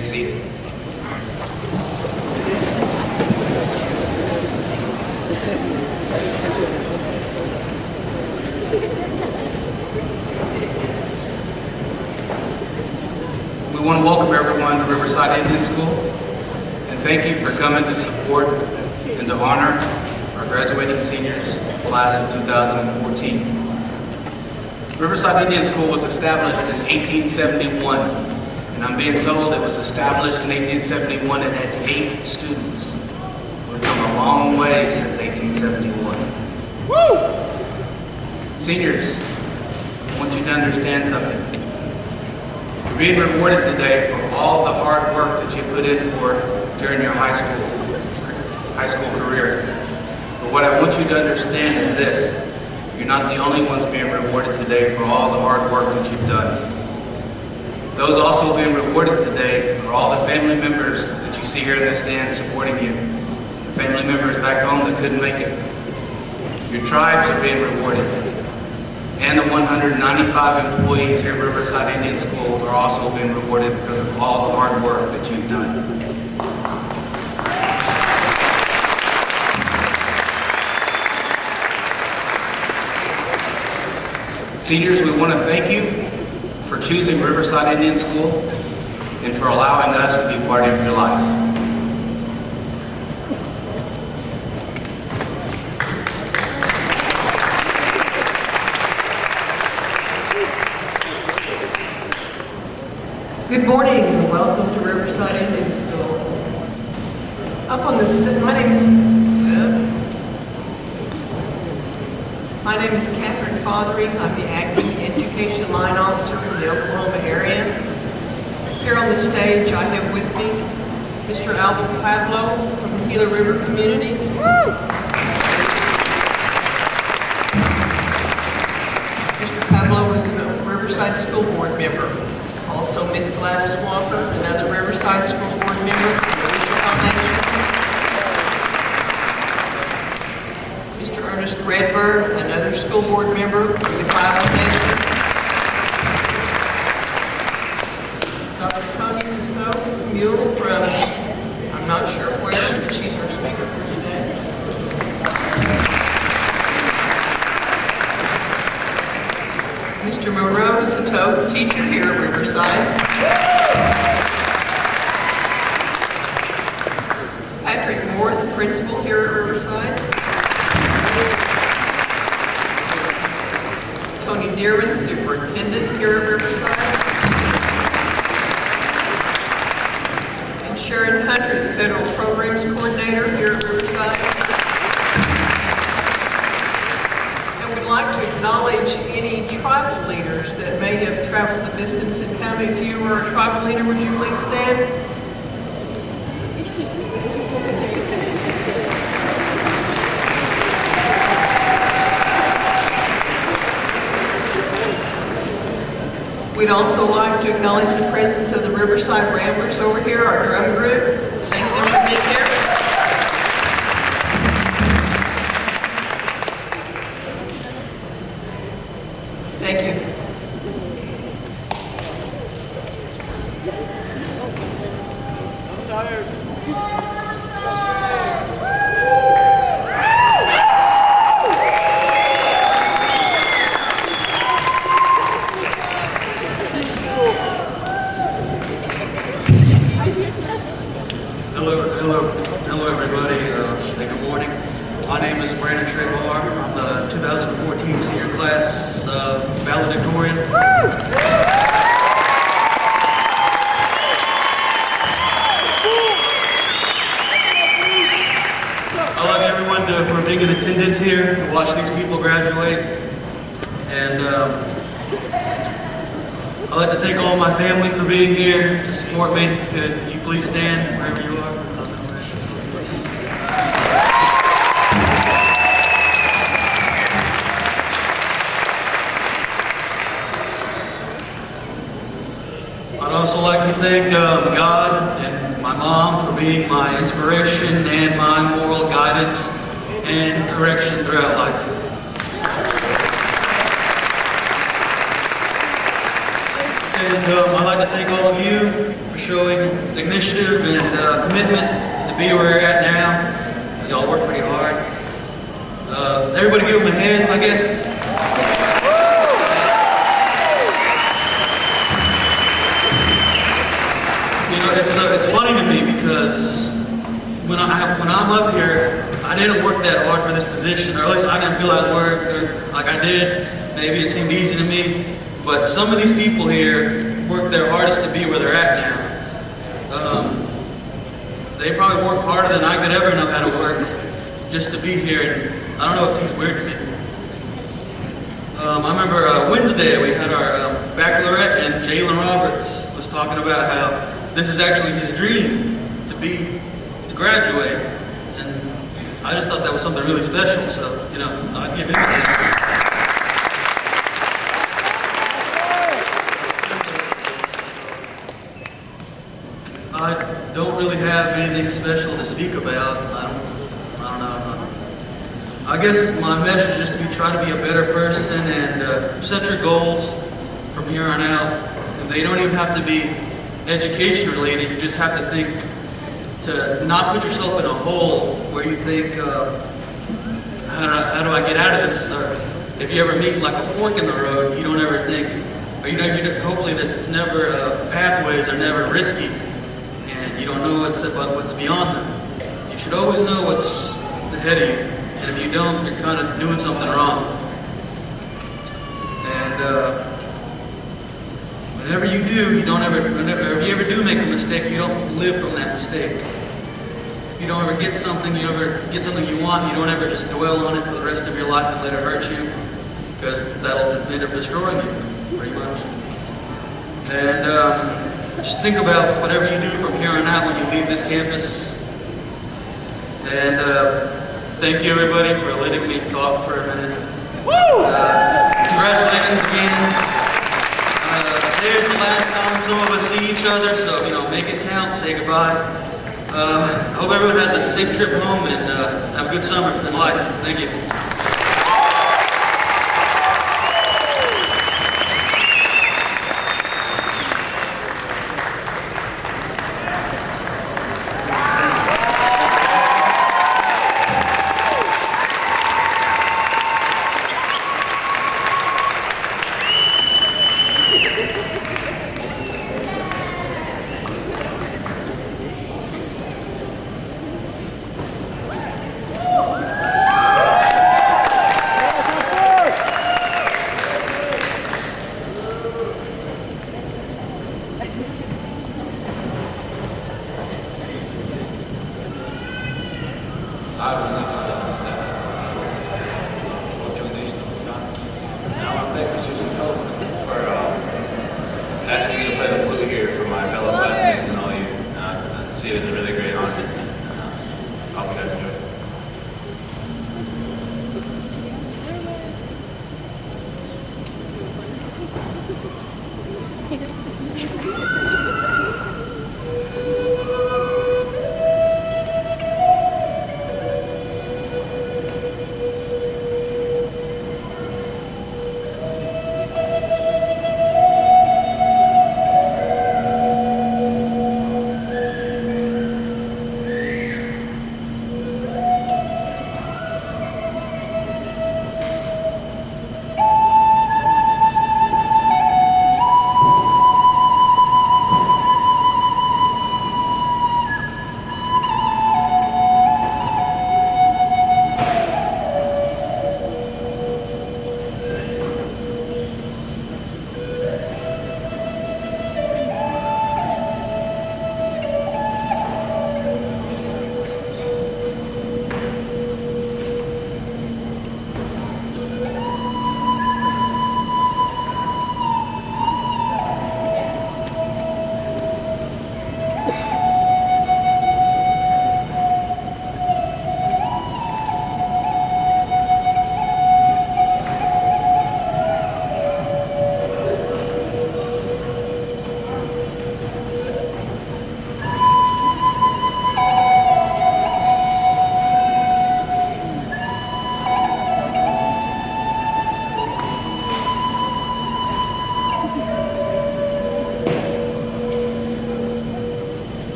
Be seated. We want to welcome everyone to Riverside Indian School and thank you for coming to support and to honor our graduating seniors class of 2014. Riverside Indian School was established in 1871, and I'm being told it was established in 1871 and had 8 students. We've come a long way since 1871. Woo! Seniors, I want you to understand something. You're being rewarded today for all the hard work that you put in for during your high school career. But what I want you to understand is this. You're not the only ones being rewarded today for all the hard work that you've done. Those also being rewarded today are all the family members that you see here in the stand supporting you. The family members back home that couldn't make it. Your tribes are being rewarded. And the 195 employees here at Riverside Indian School are also being rewarded because of all the hard work that you've done. Seniors, we want to thank you for choosing Riverside Indian School and for allowing us to be part of your life. Good morning and welcome to Riverside Indian School. Up on the my name is Catherine Fothering. I'm the acting education line officer from the Oklahoma area. Here on the stage I have with me Mr. Albert Pablo from the Gila River community. Mr. Pablo is a Riverside School Board member. Also Miss Gladys Walker, another Riverside School Board member from the Wisher Foundation. Mr. Redbird, another school board member from the Cloud Foundation. Dr. Tony Suso Mule from, I'm not sure where, but she's our speaker for today. Mr. Monroe Sato, teacher here at Riverside. Patrick Moore, the principal here at Riverside. Tony Dearman, superintendent here at Riverside. And Sharon Hunter, the federal programs coordinator here at Riverside. And we'd like to acknowledge any tribal leaders that may have traveled the distance and come. If you are a tribal leader, would you please stand? We'd also like to acknowledge the presence of the Riverside Ramblers over here, our drum group. Thank them for being here. Thank you. I'm tired. Hello everybody. Good morning. My name is Brandon Trebar. I'm the 2014 senior class valedictorian. I'd like everyone for being in attendance here to watch these people graduate. And I'd like to thank all my family for being here to support me. Could you please stand wherever you are? I'd also like to thank God and my mom for being my inspiration and my moral guidance and correction throughout life. And I'd like to thank all of you for showing initiative and commitment to be where you're at now, because y'all work pretty hard. Everybody give them a hand, I guess. You know, it's funny to me because when I'm up here, I I didn't work that hard for this position, or at least I didn't feel like I did. Maybe it seemed easy to me, but some of these people here work their hardest to be where they're at now. They probably work harder than I could ever know how to work just to be here, and I don't know if it seems weird to me. I remember Wednesday we had our baccalaureate, and Jalen Roberts was talking about how this is actually his dream to graduate, and I just thought that was something really special, so, you know, I'd give it to him. I don't really have anything special to speak about. I don't know. I guess my message is to try to be a better person and set your goals from here on out. And they don't even have to be education related. You just have to think to not put yourself in a hole where you think, how do I get out of this? Or if you ever meet like a fork in the road, you don't ever think, or hopefully that's never, pathways are never risky. You don't know what's beyond them. You should always know what's ahead of you, and if you don't, you're kind of doing something wrong. And whenever you do, if you ever do make a mistake, you don't live from that mistake. If you don't ever get something, you want, you don't ever just dwell on it for the rest of your life and let it hurt you, because that'll end up destroying you, pretty much. And just think about whatever you do from here on out when you leave this campus. And thank you everybody for letting me talk for a minute. Congratulations again. Today is the last time some of us see each other, so make it count, say goodbye. I hope everyone has a safe trip home and have a good summer in life. Thank you.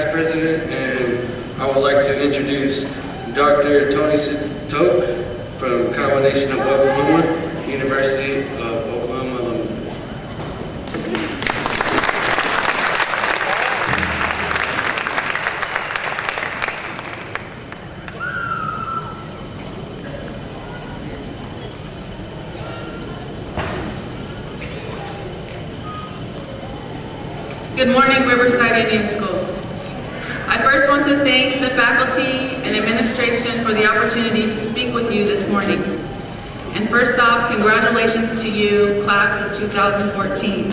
past president, and I would like to introduce Dr. Tony Toke from Combination of Oklahoma, University of Oklahoma alumni. Good morning, Riverside Indian School. I first want to thank the faculty and administration for the opportunity to speak with you this morning. And first off, congratulations to you, class of 2014.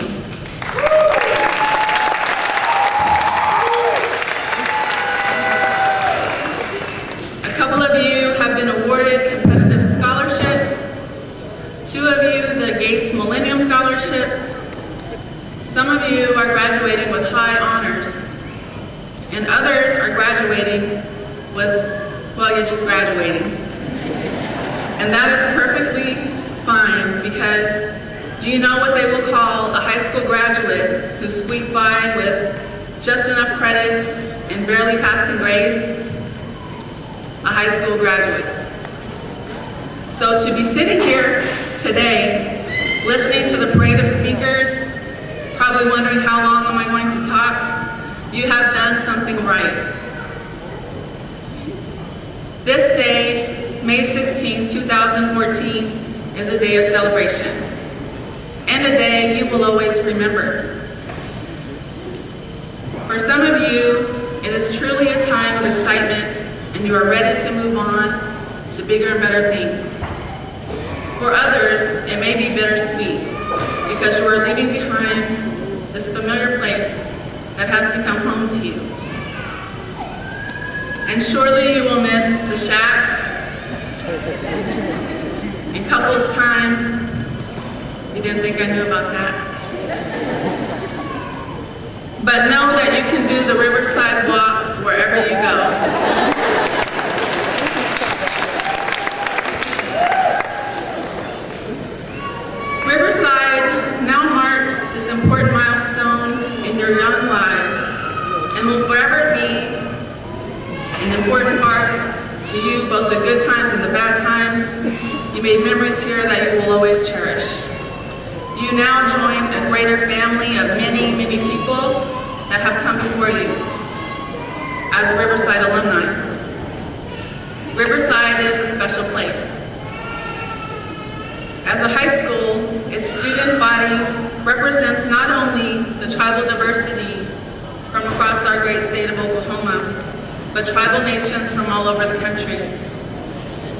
A couple of you have been awarded competitive scholarships. 2 of you, the Gates Millennium Scholarship. Some of you are graduating with high honors, and others are graduating with, well, you're just graduating. And that is perfectly fine, because do you know what they will call a high school graduate who squeaked by with just enough credits and barely passing grades? A high school graduate. So to be sitting here today, listening to the parade of speakers, probably wondering how long am I going to talk, you have done something right. This day, May 16, 2014, is a day of celebration, and a day you will always remember. For some of you, it is truly a time of excitement, and you are ready to move on to bigger and better things. For others, it may be bittersweet, because you are leaving behind this familiar place that has become home to you. And surely you will miss the shack and couples time. You didn't think I knew about that. But know that you can do the Riverside walk wherever you go. Riverside now marks this important milestone in your young lives, and will forever be an important part to you, both the good times and the bad times. You made memories here that you will always cherish. You now join a greater family of many, many people that have come before you as Riverside alumni. Riverside is a special place. As a high school, its student body represents not only the tribal diversity from across our great state of Oklahoma, but tribal nations from all over the country.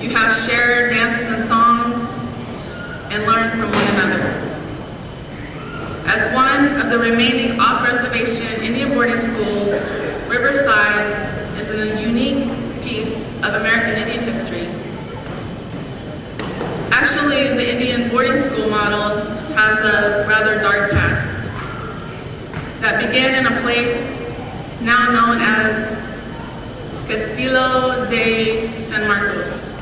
You have shared dances and songs and learned from one another. As one of the remaining off-reservation Indian boarding schools, Riverside is a unique piece of American Indian history. Actually, the Indian boarding school model has a rather dark past that began in a place now known as Castillo de San Marcos.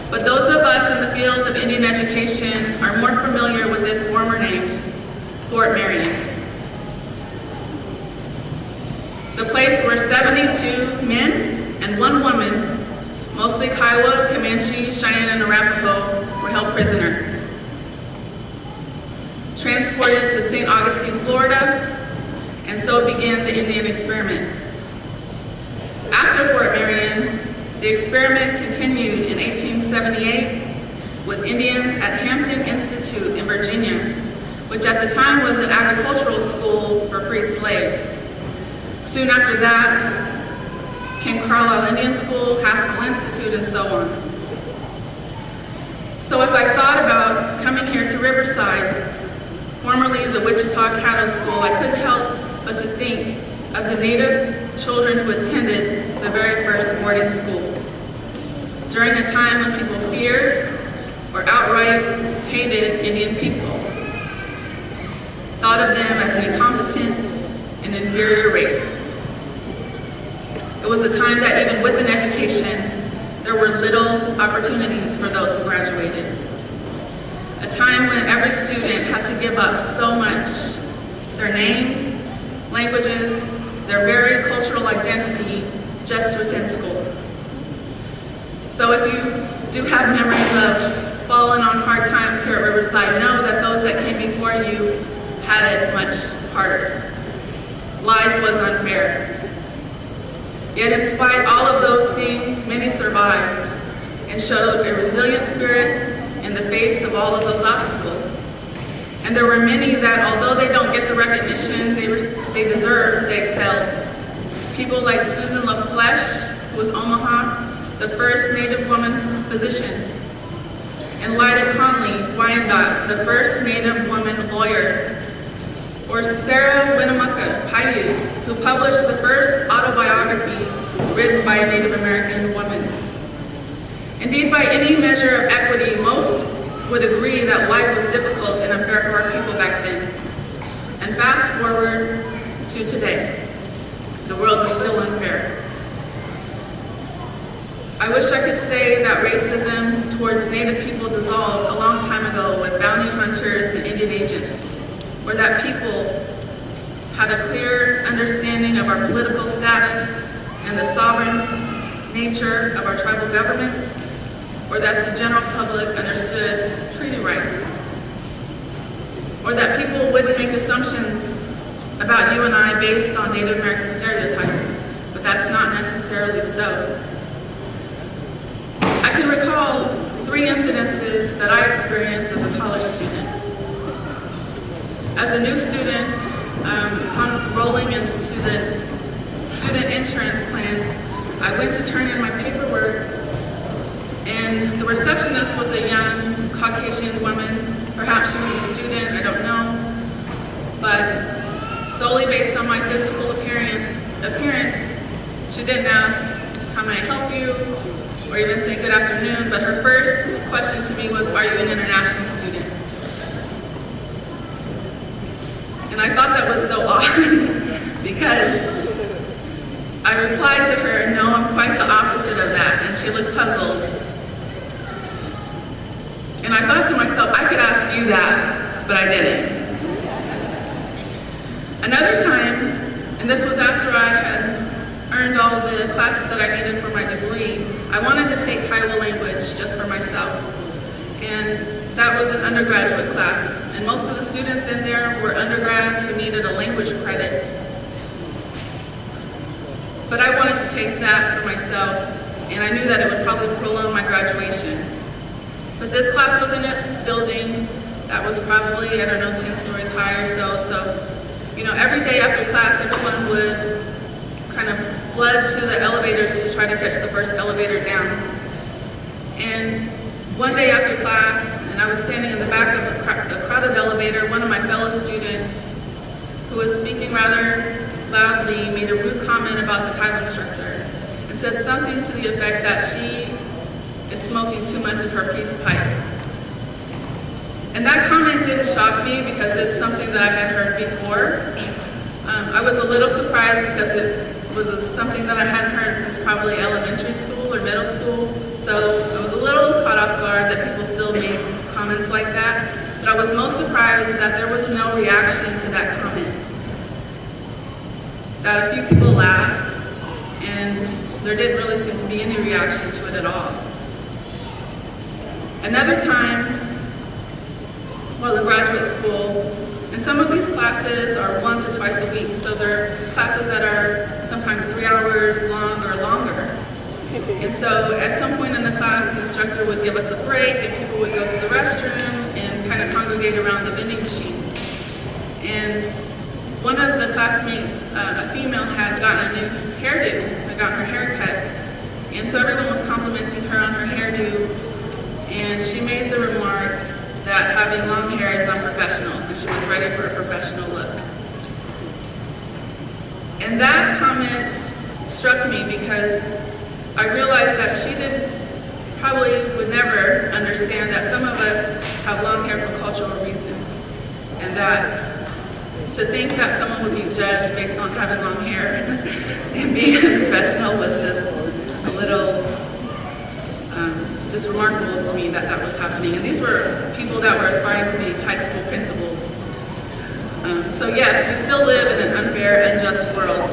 But those of us in the field of Indian education are more familiar with its former name, Fort Marion. The place where 72 men and 1 woman, mostly Kiowa, Comanche, Cheyenne, and Arapaho, were held prisoner. Transported to St. Augustine, Florida, and so began the Indian experiment. After Fort Marion, the experiment continued in 1878 with Indians at Hampton Institute in Virginia, which at the time was an agricultural school for freed slaves. Soon after that came Carlisle Indian School, Haskell Institute, and so on. So as I thought about coming here to Riverside, formerly the Wichita Caddo School, I couldn't help but to think of the Native children who attended the very first boarding schools during a time when people feared or outright hated Indian people, thought of them as an incompetent and inferior race. It was a time that even with an education, there were little opportunities for those who graduated. A time when every student had to give up so much: their names, languages, their very cultural identity just to attend school. So if you do have memories of falling on hard times here at Riverside, know that those that came before you had it much harder. Life was unfair. Yet in spite of all of those things, many survived and showed a resilient spirit in the face of all of those obstacles. And there were many that, although they don't get the recognition they deserve, they excelled. People like Susan LaFleche, who was Omaha, the first Native woman physician, and Lyda Conley Wyandotte, the first Native woman lawyer, or Sarah Winnemucca Paiute, who published the first autobiography written by a Native American woman. Indeed, by any measure of equity, most would agree that life was difficult and unfair for our people back then. And fast forward to today, the world is still unfair. I wish I could say that racism towards Native people dissolved a long time ago with bounty hunters and Indian agents, or that people had a clear understanding of our political status and the sovereign nature of our tribal governments, or that the general public understood treaty rights, or that people wouldn't make assumptions about you and I based on Native American stereotypes, but that's not necessarily so. I can recall 3 incidences that I experienced as a college student. As a new student, rolling into the student insurance plan, I went to turn in my paperwork, and the receptionist was a young Caucasian woman. Perhaps she was a student, I don't know. But solely based on my physical appearance, she didn't ask, how may I help you? Or even say good afternoon, but her first question to me was, are you an international student? And I thought that was so odd because I replied to her, no, I'm quite the opposite of that, and she looked puzzled. And I thought to myself, I could ask you that, but I didn't. Another time, and this was after I had earned all the classes that I needed for my degree, I wanted to take Kiowa language just for myself. And that was an undergraduate class, and most of the students in there were undergrads who needed a language credit. But I wanted to take that for myself, and I knew that it would probably prolong my graduation. But this class was in a building that was probably, I don't know, 10 stories high or so. So, you know, every day after class, everyone would kind of flood to the elevators to try to catch the first elevator down. And one day after class, and I was standing in the back of a crowded elevator, one of my fellow students, who was speaking rather loudly, made a rude comment about the Kiowa instructor and said something to the effect that she is smoking too much of her peace pipe. And that comment didn't shock me because it's something that I had heard before. I was a little surprised because it was something that I hadn't heard since probably elementary school or middle school. So I was a little caught off guard that people still made comments like that. But I was most surprised that there was no reaction to that comment. That a few people laughed, and there didn't really seem to be any reaction to it at all. Another time, while in graduate school, and some of these classes are once or twice a week, so they're classes that are sometimes 3 hours long or longer. And so at some point in the class, the instructor would give us a break, and people would go to the restroom and kind of congregate around the vending machines. And one of the classmates, a female, had gotten a new hairdo, had gotten her hair cut. And so everyone was complimenting her on her hairdo, and she made the remark that having long hair is unprofessional, and she was ready for a professional look. And that comment struck me because I realized that she probably would never understand that some of us have long hair for cultural reasons, and that to think that someone would be judged based on having long hair and being unprofessional was just a little just remarkable to me that that was happening. And these were people that were aspiring to be high school principals. So yes, we still live in an unfair, unjust world.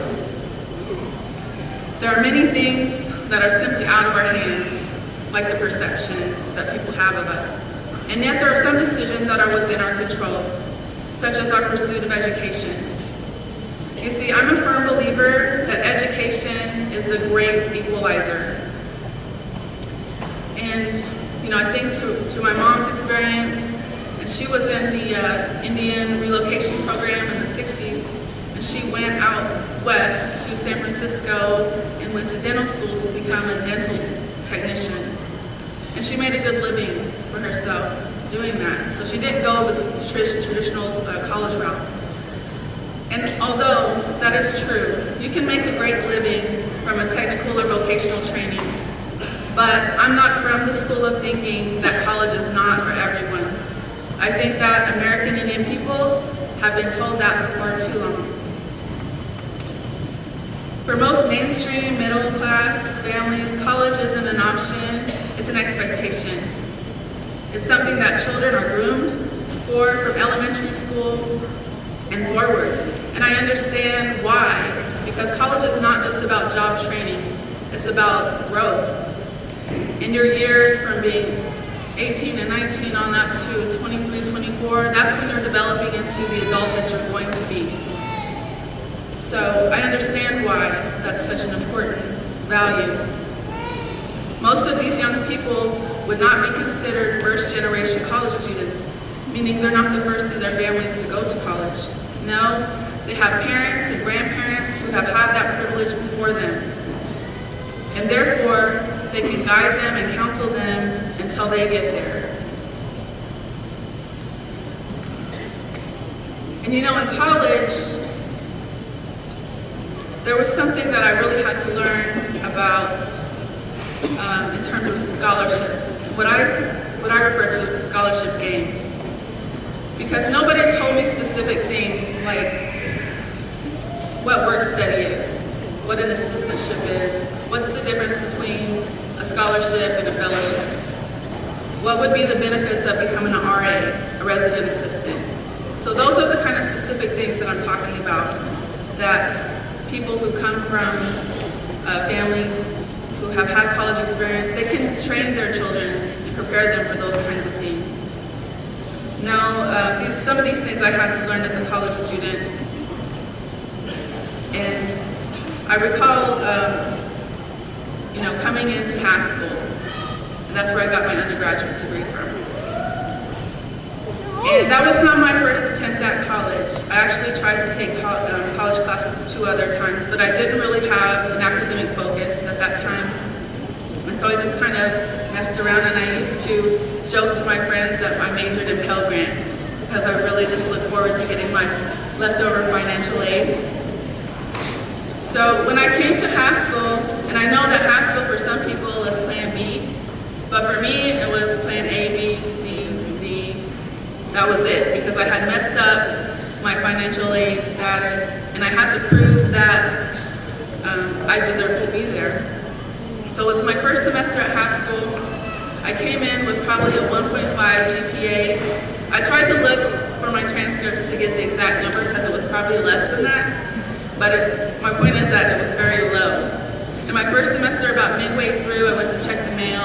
There are many things that are simply out of our hands, like the perceptions that people have of us. And yet there are some decisions that are within our control, such as our pursuit of education. You see, I'm a firm believer that education is the great equalizer. And, I think to my mom's experience, and she was in the Indian relocation program in the 60s, and she went out west to San Francisco and went to dental school to become a dental technician. And she made a good living for herself doing that. So she didn't go the traditional college route. And although that is true, you can make a great living from a technical or vocational training. But I'm not from the school of thinking that college is not for everyone. I think that American Indian people have been told that for far too long. For most mainstream, middle class families, college isn't an option, it's an expectation. It's something that children are groomed for from elementary school and forward. And I understand why, because college is not just about job training, it's about growth. In your years from being 18 and 19 on up to 23, 24, that's when you're developing into the adult that you're going to be. So I understand why that's such an important value. Most of these young people would not be considered first-generation college students, meaning they're not the first in their families to go to college. No, they have parents and grandparents who have had that privilege before them. And therefore, they can guide them and counsel them until they get there. And in college, there was something that I really had to learn about in terms of scholarships. What I refer to as the scholarship game. Because nobody told me specific things like what work study is, what an assistantship is, what's the difference between a scholarship and a fellowship, what would be the benefits of becoming an RA, a resident assistant. So those are the kind of specific things that I'm talking about, that people who come from families who have had college experience, they can train their children and prepare them for those kinds of things. Now, some of these things I had to learn as a college student, and I recall, coming into high school, and that's where I got my undergraduate degree from. And that was not my first attempt at college. I actually tried to take college classes 2 other times, but I didn't really have an academic focus at that time. And so I just kind of messed around, and I used to joke to my friends that I majored in Pell Grant because I really just looked forward to getting my leftover financial aid. So when I came to high school, and I know that high school for some people is plan B, but for me it was plan A, B, C, D. That was it, because I had messed up my financial aid status, and I had to prove that I deserved to be there. So it's my first semester at high school. I came in with probably a 1.5 GPA. I tried to look for my transcripts to get the exact number because it was probably less than that. But my point is that it was very low. In my first semester, about midway through, I went to check the mail,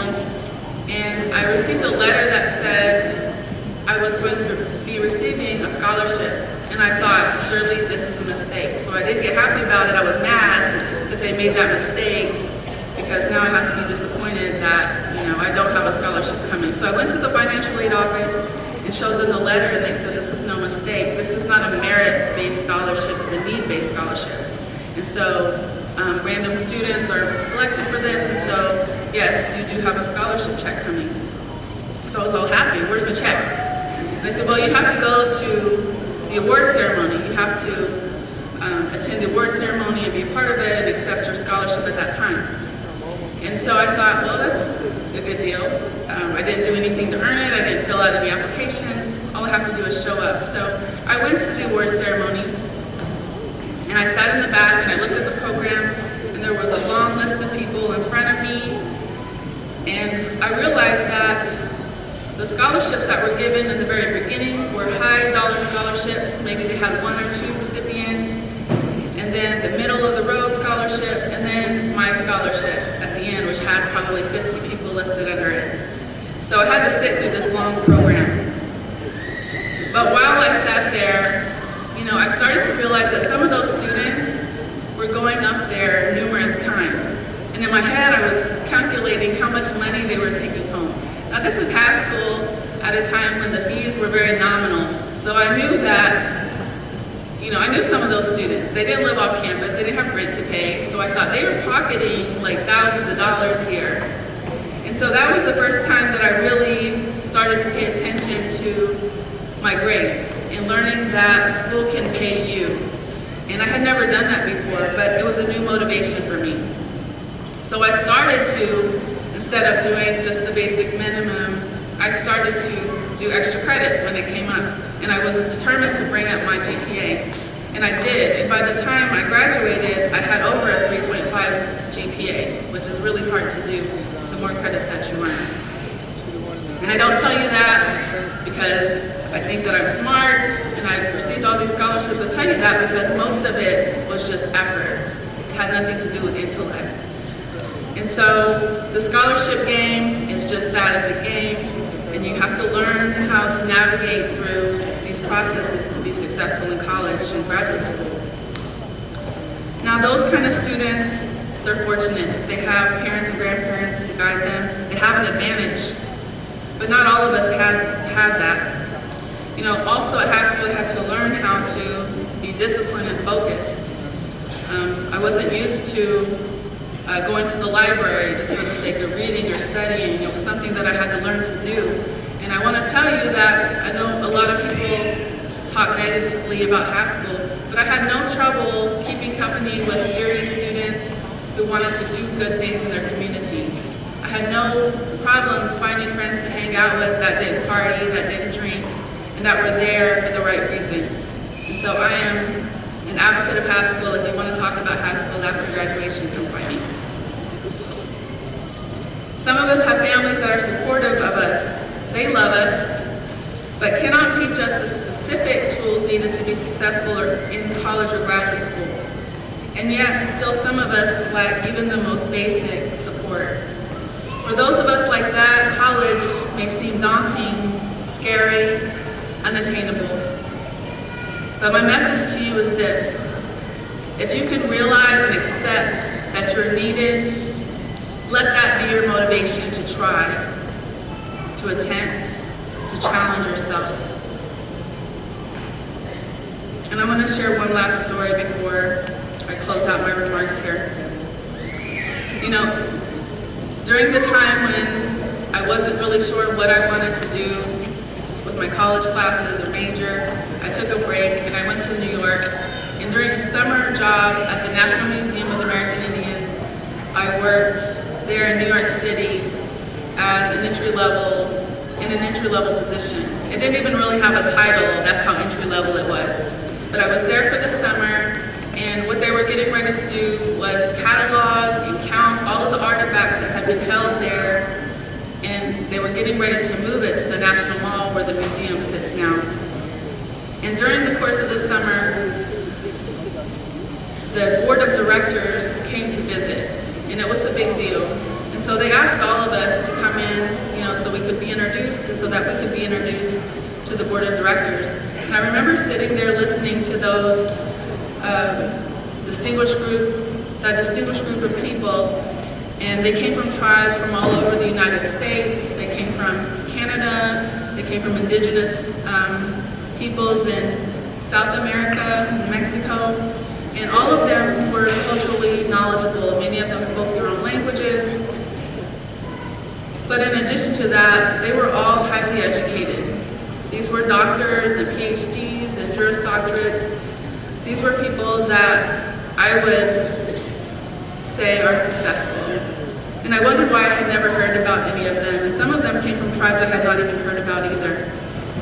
and I received a letter that said I was going to be receiving a scholarship. And I thought, surely this is a mistake. So I didn't get happy about it. I was mad that they made that mistake, because now I have to be disappointed that I don't have a scholarship coming. So I went to the financial aid office and showed them the letter, and they said, this is no mistake. This is not a merit-based scholarship, it's a need-based scholarship. And so random students are selected for this, and so yes, you do have a scholarship check coming. So I was all happy, where's my check? And they said, well, you have to go to the award ceremony. You have to attend the award ceremony and be a part of it and accept your scholarship at that time. And so I thought, well, that's a good deal. I didn't do anything to earn it. I didn't fill out any applications. All I have to do is show up. So I went to the award ceremony, and I sat in the back, and I looked at the program, and there was a long list of people in front of me. And I realized that the scholarships that were given in the very beginning were high dollar scholarships. Maybe they had 1 or 2 recipients. And then the middle of the road scholarships, and then my scholarship at the end, which had probably 50 people listed under it. So I had to sit through this long program. But while I sat there, I started to realize that some of those students were going up there numerous times. And in my head, I was calculating how much money they were taking home. Now, this is high school at a time when the fees were very nominal. So I knew that, I knew some of those students. They didn't live off campus. They didn't have rent to pay. So I thought they were pocketing like thousands of dollars here. And so that was the first time that I really started to pay attention to my grades and learning that school can pay you. And I had never done that before, but it was a new motivation for me. So I started to, instead of doing just the basic minimum, I started to do extra credit when it came up. And I was determined to bring up my GPA. And I did. And by the time I graduated, I had over a 3.5 GPA, which is really hard to do the more credits that you earn. And I don't tell you that because I think that I'm smart and I've received all these scholarships. I tell you that because most of it was just effort. It had nothing to do with intellect. And so the scholarship game is just that, it's a game, and you have to learn how to navigate through these processes to be successful in college and graduate school. Now those kind of students, they're fortunate. They have parents and grandparents to guide them. They have an advantage, but not all of us had that. Also at high school I had to learn how to be disciplined and focused. I wasn't used to going to the library just for the sake of reading or studying. It was something that I had to learn to do. And I want to tell you that I know a lot of people talk negatively about high school, but I had no trouble keeping company with serious students who wanted to do good things in their community. I had no problems finding friends to hang out with that didn't party, that didn't drink, and that were there for the right reasons. And so I am an advocate of high school. If you want to talk about high school after graduation, come find me. Some of us have families that are supportive of us. They love us, but cannot teach us the specific tools needed to be successful in college or graduate school. And yet, still some of us lack even the most basic support. For those of us like that, college may seem daunting, scary, unattainable. But my message to you is this: if you can realize and accept that you're needed, let that be your motivation to try, to attempt, to challenge yourself. And I want to share one last story before I close out my remarks here. During the time when I wasn't really sure what I wanted to do with my college classes or major, I took a break and I went to New York. And during a summer job at the National Museum of the American Indian, I worked there in New York City as an entry-level position. It didn't even really have a title, that's how entry-level it was. But I was there for the summer, and what they were getting ready to do was catalog and count all of the artifacts that had been held there, and they were getting ready to move it to the National Mall where the museum sits now. And during the course of the summer, the board of directors came to visit, and it was a big deal. And so they asked all of us to come in, so we could be introduced, and so that we could be introduced to the board of directors. And I remember sitting there listening to those distinguished group of people, and they came from tribes from all over the United States. They came from Canada. They came from indigenous peoples in South America and Mexico. And all of them were culturally knowledgeable. Many of them spoke their own languages. But in addition to that, they were all highly educated. These were doctors and PhDs and Juris Doctorates. These were people that I would say are successful. And I wondered why I had never heard about any of them. And some of them came from tribes I had not even heard about either.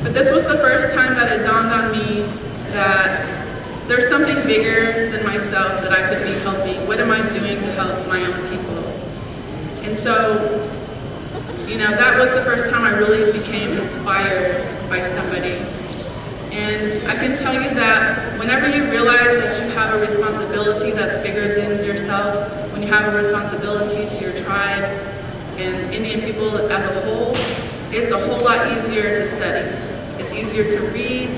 But this was the first time that it dawned on me that there's something bigger than myself that I could be helping. What am I doing to help my own people? And so, that was the first time I really became inspired by somebody. And I can tell you that whenever you realize that you have a responsibility that's bigger than yourself, when you have a responsibility to your tribe and Indian people as a whole, it's a whole lot easier to study. It's easier to read.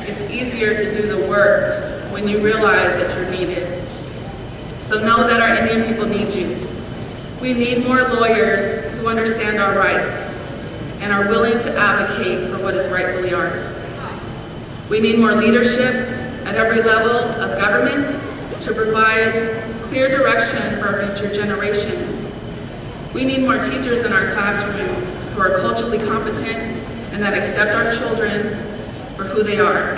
It's easier to do the work when you realize that you're needed. So know that our Indian people need you. We need more lawyers who understand our rights and are willing to advocate for what is rightfully ours. We need more leadership at every level of government to provide clear direction for our future generations. We need more teachers in our classrooms who are culturally competent and that accept our children for who they are.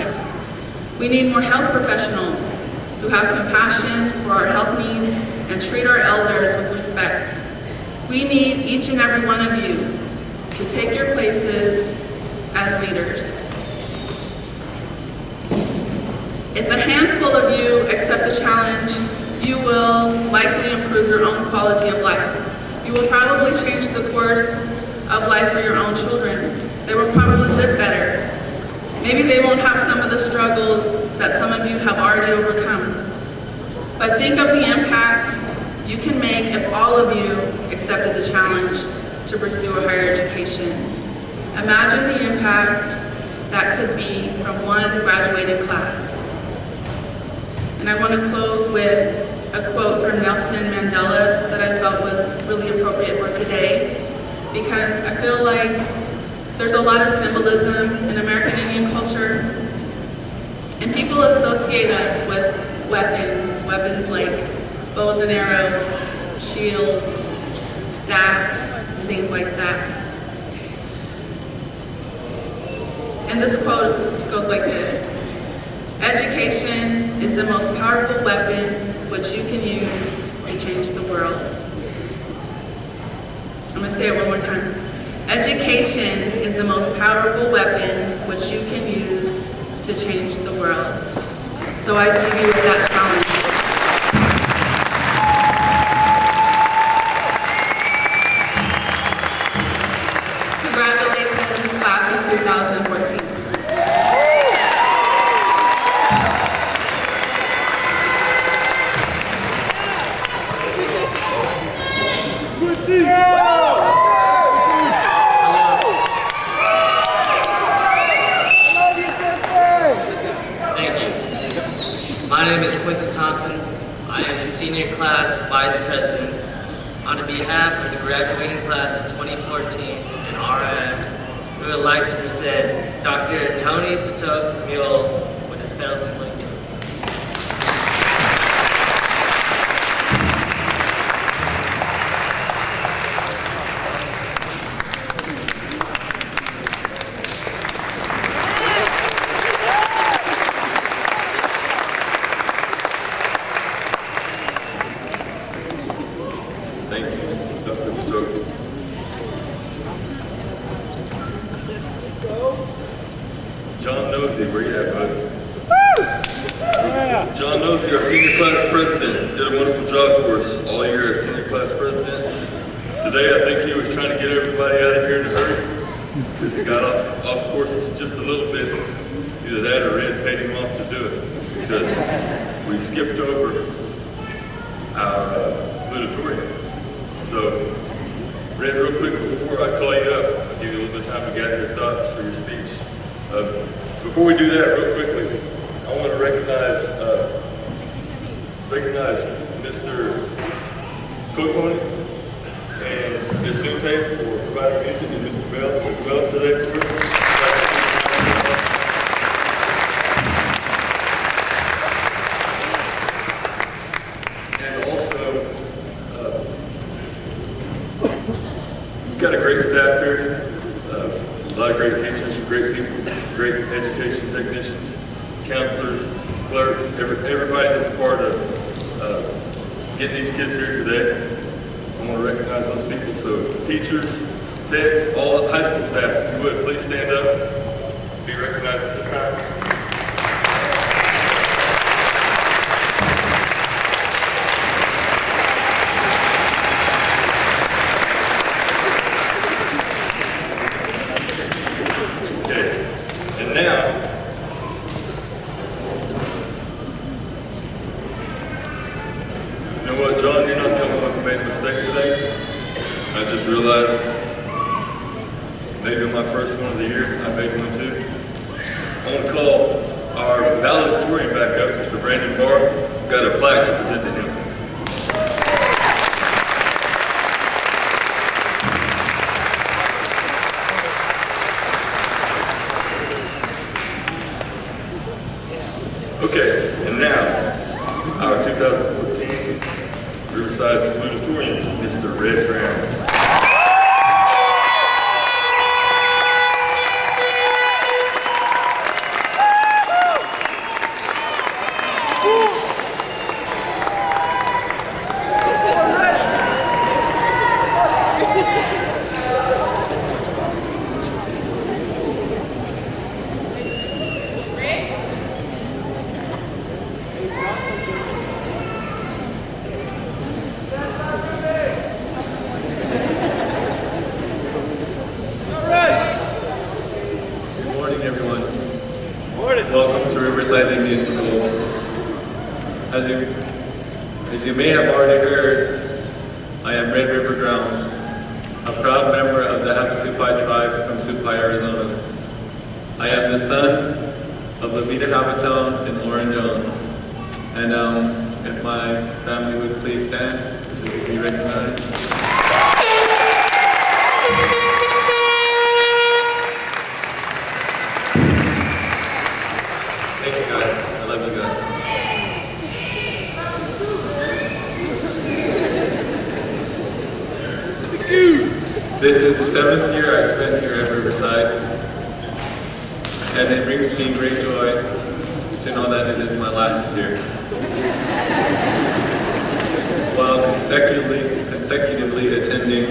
We need more health professionals who have compassion for our health needs and treat our elders with respect. We need each and every one of you to take your places as leaders. If a handful of you accept the challenge, you will likely improve your own quality of life. You will probably change the course of life for your own children. They will probably live better. Maybe they won't have some of the struggles that some of you have already overcome. But think of the impact you can make if all of you accepted the challenge to pursue a higher education. Imagine the impact that could be from one graduating class. And I want to close with a quote from Nelson Mandela that I felt was really appropriate for today, because I feel like there's a lot of symbolism in American Indian culture, and people associate us with weapons like bows and arrows, shields, staffs, and things like that. And this quote goes like this: "Education is the most powerful weapon which you can use to change the world." I'm going to say it one more time. Education is the most powerful weapon which you can use to change the world. So I leave you with that challenge. Congratulations, class of 2014. My name is Quincy Thompson. I am the senior class vice president. On behalf of the graduating class of 2014 in RIS, we would like to present Dr. Tony Satok Mule with his penalty blanket. Thank you, Dr. Stoke. John Nosey, where you at, bud? John Nosey, our senior class president, did a wonderful job for us all year as senior class president. Today, I think he was trying to get everybody out of here in a hurry because he got off course just a little bit. Either that or Red paid him off to do it because we skipped over our salutatorian. So, Red, real quick before I call you up, I'll give you a little bit of time to gather your thoughts for your speech. Before we do that, real quickly, I want to recognize Mr. Cookmoney and Ms. Sute for providing music, and Mr. Bell as well today for us. And also, we've got a great staff here, a lot of great teachers, great people, great education technicians, counselors, clerks, everybody that's part of getting these kids here today. I want to recognize those people. So teachers, techs, all high school staff, if you would, please stand up, be recognized at this time. mistake today. I just realized maybe my first one of the year, I made one too. I want to call our valedictorian back up, Mr. Brandon Barr. We've got a plaque to present to him. Okay, and now, our 2014 Riverside Salutatorian, Mr. Red Browns. Welcome to Riverside Indian School. As you may have already heard, I am Red River Grounds, a proud member of the Havasupai tribe from Supai, Arizona. I am the son of Levita Habitone and Lauren Jones. And if my family would please stand so we can be recognized. Thank you guys. I love you guys. This is the 7th year I've spent here at Riverside, and it brings me great joy to know that it is my last year. While consecutively attending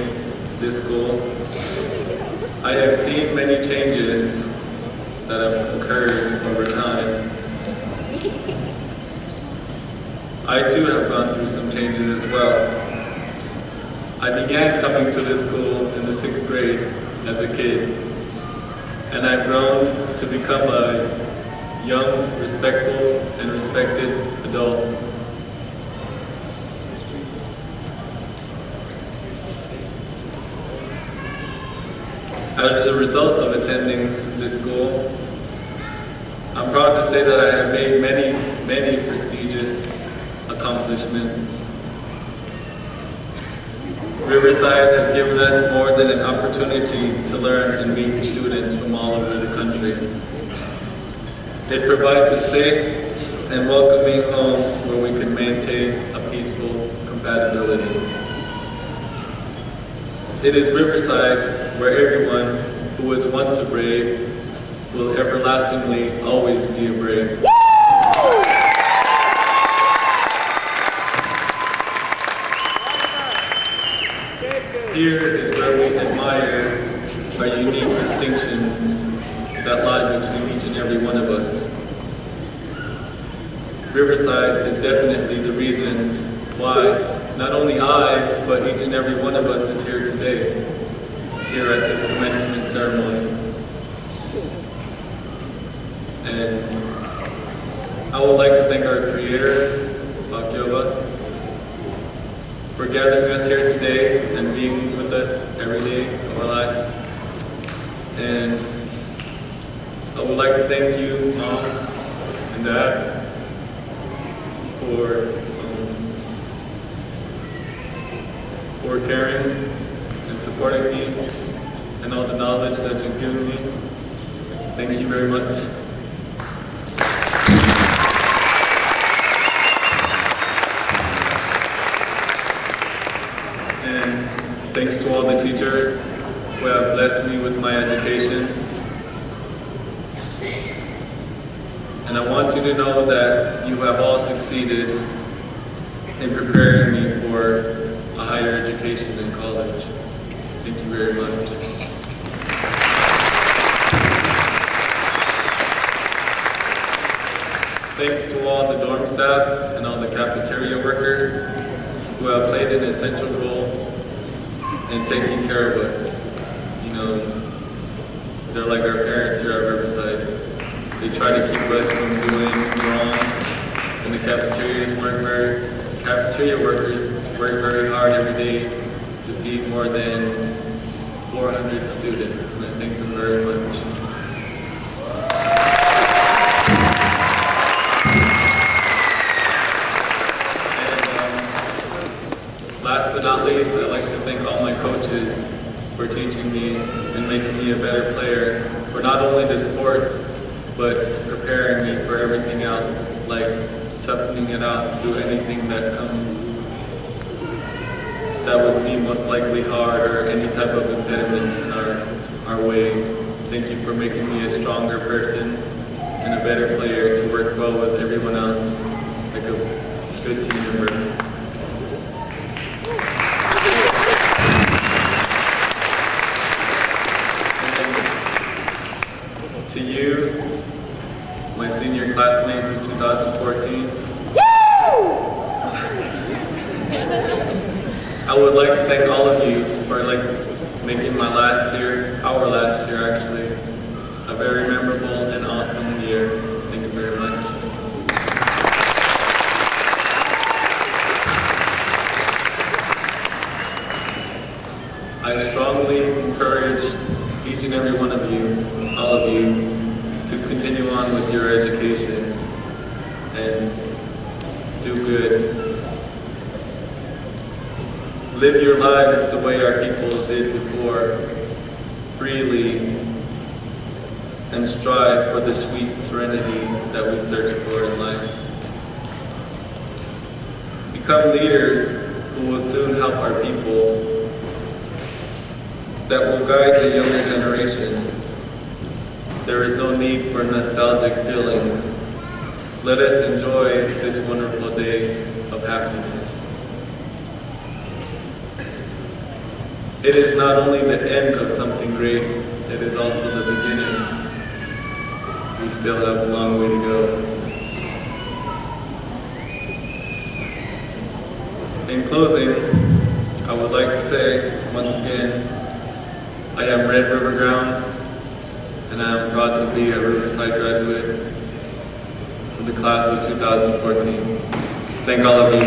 this school, I have seen many changes that have occurred over time. I too have gone through some changes as well. I began coming to this school in the 6th grade as a kid, and I've grown to become a young, respectful, and respected adult. As a result of attending this school, I'm proud to say that I have made many prestigious accomplishments. Riverside has given us more than an opportunity to learn and meet students from all over the country. It provides a safe and welcoming home where we can maintain a peaceful compatibility. It is Riverside where everyone who was once a brave will everlastingly always be a brave. Here is where we admire our unique distinctions that lie between each and every one of us. Riverside is definitely the reason why not only I, but each and every one of us is here today, here at this commencement ceremony. And I would like to thank our Creator, Bakyoba, for gathering us here today and being with us every day of our lives. And I would like to thank you, Mom and Dad, for caring and supporting me and all the knowledge that you've given me. Thank you very much. And thanks to all the teachers who have blessed me with my education. And I want you to know that you have all succeeded in preparing me for a higher education in college. Thank you very much. Thanks to all the dorm staff and all the cafeteria workers who have played an essential role in taking care of us. You know, they're like our parents here at Riverside. They try to keep us from doing wrong, and the cafeteria workers work work very hard every day to feed more than 400 students, and I thank them very much. And last but not least, I'd like to thank all my coaches for teaching me and making me a better player for not only the sports, but preparing me for everything else, like toughening it out, do anything that comes that would be most likely hard or any type of impediments in our way. Thank you for making me a stronger person and a better player to work well with everyone else, like a good team member. And to you, my senior classmates in 2014, I would like to thank all of you for making my last year, our last year actually, a very memorable and awesome year. Thank you very much. I strongly encourage each and every one of you, all of you, to continue on with your education and do good. Live your lives the way our people did before, freely, and strive for the sweet serenity that we search for in life. Become leaders who will soon help our people, that will guide the younger generation. There is no need for nostalgic feelings. Let us enjoy this wonderful day of happiness. It is not only the end of something great, it is also the beginning. We still have a long way to go. In closing, I would like to say, once again, I am Red River Grounds, and I am proud to be a Riverside graduate of the class of 2014. Thank all of you.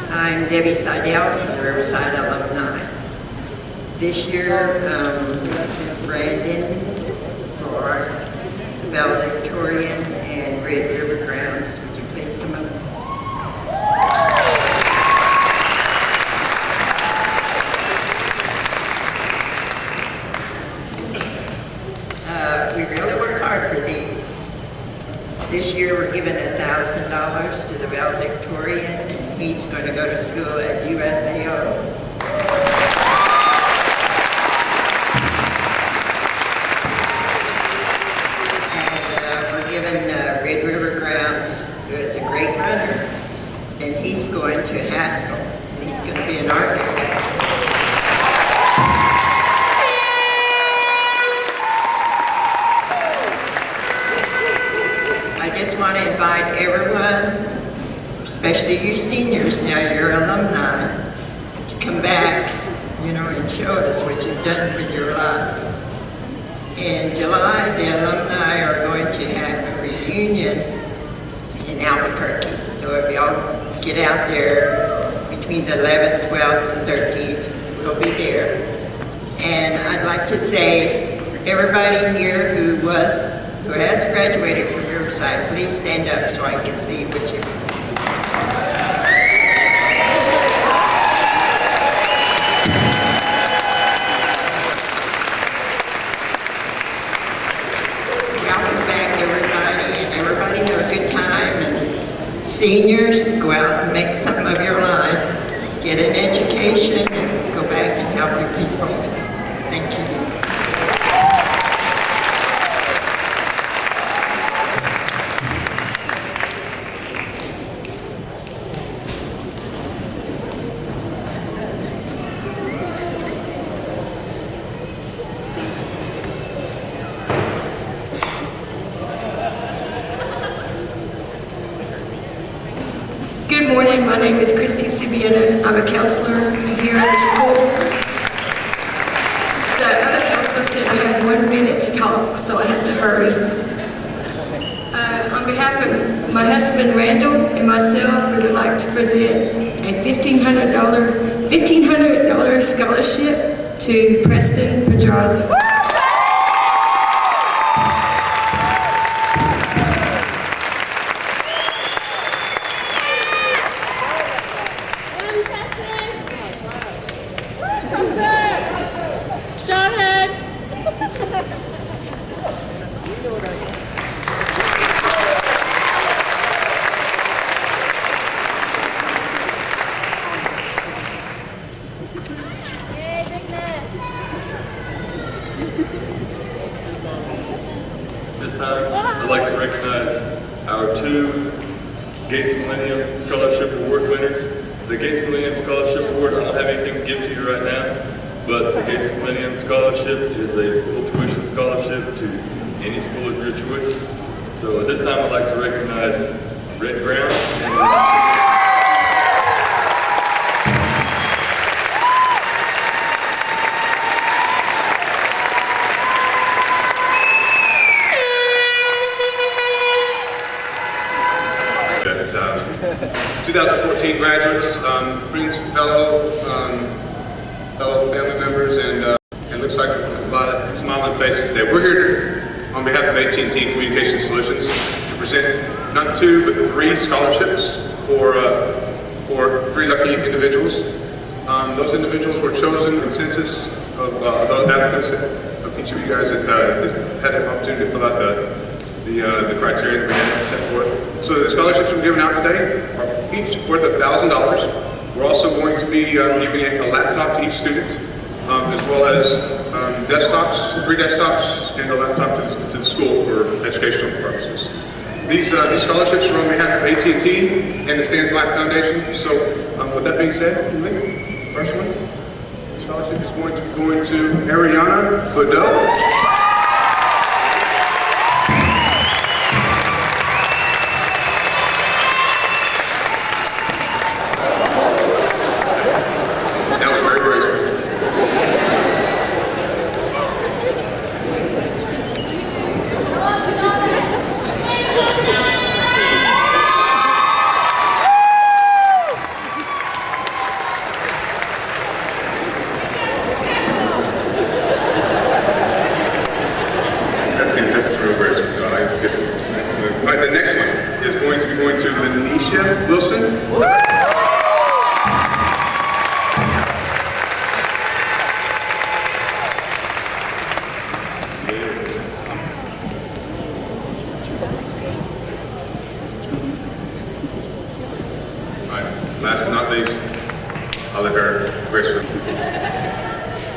I'm Debbie Seidel from the Riverside Alumni. This year, Brandon for Valedictorian and Red River Grounds. Would you please come up? We really work hard for these. This year we're giving $1,000 to the Valedictorian. He's going to go to school at USAO. And we're giving Red River Grounds, who is a great runner, and he's going to Haskell. And he's going to and show us what you've done with your life. In July, the alumni are going to have a reunion in Albuquerque. So if y'all get out there between the 11th, 12th, and 13th, we'll be there. And I'd like to say, everybody here who has graduated from Riverside, please stand up so I can see what you. Seniors, go out and make something of your life, get an education, and go back and help your people. Thank you. Good morning, my name is Christy Sibiana. I'm a counselor here at the school. The other counselor said I have 1 minute to talk, so I have to hurry. On behalf of my husband Randall and myself, we would like to present a $1,500 scholarship to Preston Pedraza. This time, I'd like to recognize our 2 Gates Millennium Scholarship Award winners. The Gates Millennium Scholarship Award, I don't have anything to give to you right now, but the Gates Millennium Scholarship is a full tuition scholarship to any school of your choice. So at this time, I'd like to recognize Red Grounds and At 2014 graduates, friends, fellow family members, and it looks like a lot of smiling faces today. We're here on behalf of AT&T Communication Solutions to present not 2 but 3 scholarships for 3 lucky individuals. Those individuals were chosen consensus of those applicants, of each of you guys that had an opportunity to fill out the criteria that we had set forth. So the scholarships we're giving out today are each worth $1,000. We're also going to be giving a laptop to each student, as well as desktops, 3 desktops, and a laptop to the school for educational purposes. These scholarships are on behalf of AT&T and the Stands Black Foundation. So with that being said, first one, the scholarship is going to Ariana Boudreaux. That's real graceful too. I like it's good. Nice. All right, the next one is going to Lanisha Wilson. All right, last but not least, I'll let her gracefully.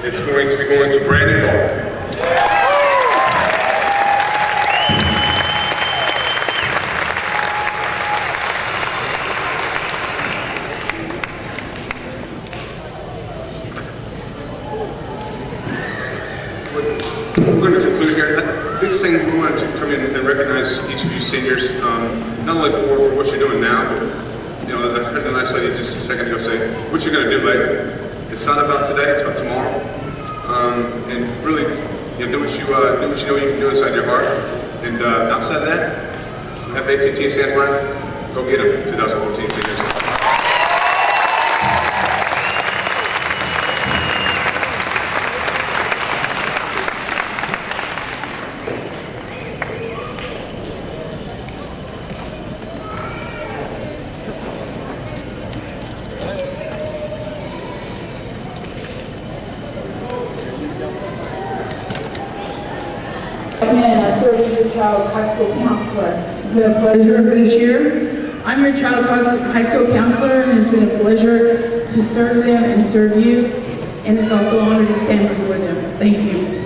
It's going to Brandon Ball. We're going to conclude here. The biggest thing we wanted to come in and recognize each of you seniors, not only for what you're doing now, but I heard the nice lady just a second ago say what you're going to do later. It's not about today, it's about tomorrow. And really, do what you know you can do inside your heart. And outside of that, have AT&T and San Brian. Go get them, 2014 seniors. Again, I serve as your child's high school counselor. It's been a pleasure this year. I'm your child's high school counselor, and it's been a pleasure to serve them and serve you. And it's also an honor to stand before them. Thank you.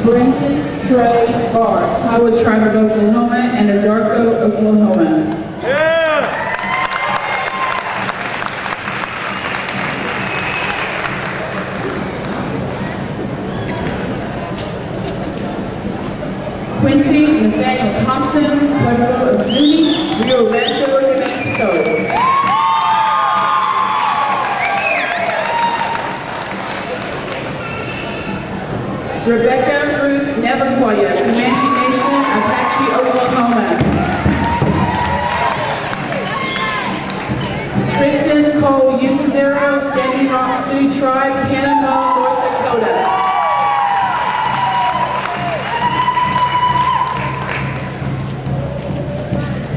Brenton Trey Barr, Highwood Tribe of Oklahoma, and Adarco, Oklahoma. Quincy Nathaniel Thompson, Pueblo of Zuni, Rio Rancho, New Mexico. Rebecca Ruth Neverquaya, Comanche Nation, Apache, Oklahoma. Tristan Cole Utazero, Standing Rock Sioux Tribe, Cannonball, North Dakota.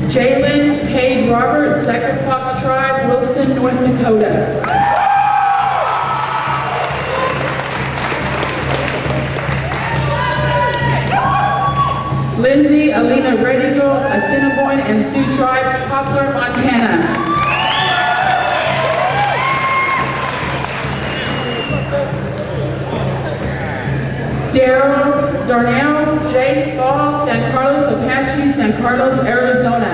Jalen Cade Roberts, Second Fox Tribe, Williston, North Dakota. Lindsay Alina Redigal, Assiniboine and Sioux Tribes, Poplar, Montana. Daryl Darnell, Jace Fall, San Carlos Apache, San Carlos, Arizona.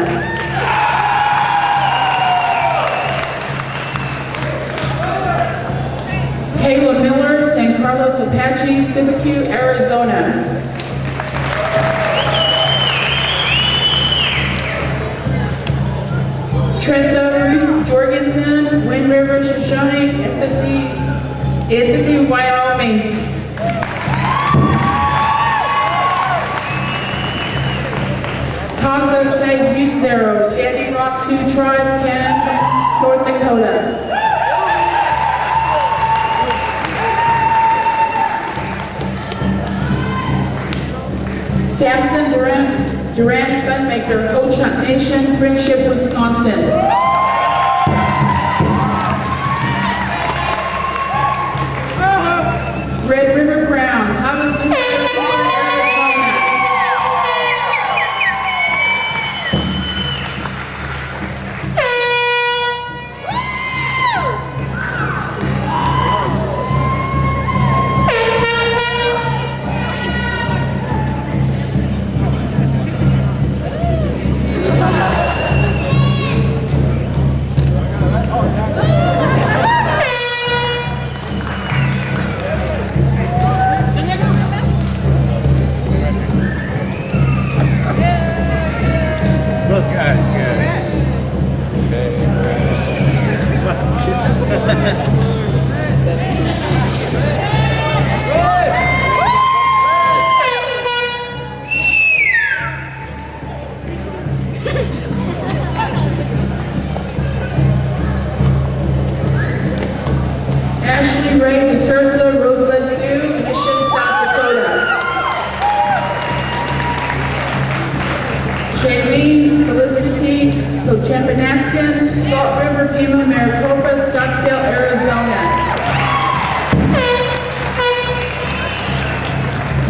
Kayla Miller, San Carlos Apache, Sibique, Arizona. Tressa Ruth Jorgensen, Wind River, Shoshone, Ithaca, Wyoming. Casa Sage Uzero, Standing Rock Sioux Tribe, Cannon, North Dakota. Samson Duran Funmaker, Ho-Chunk Nation, Friendship, Wisconsin. Red River Grounds, Havasu, Arizona. Ashley Ray DeSursa, Rosebud Sioux, Mission, South Dakota. Shailene Felicity Kochempanaskin, Salt River, Pima, Maricopa, Scottsdale, Arizona.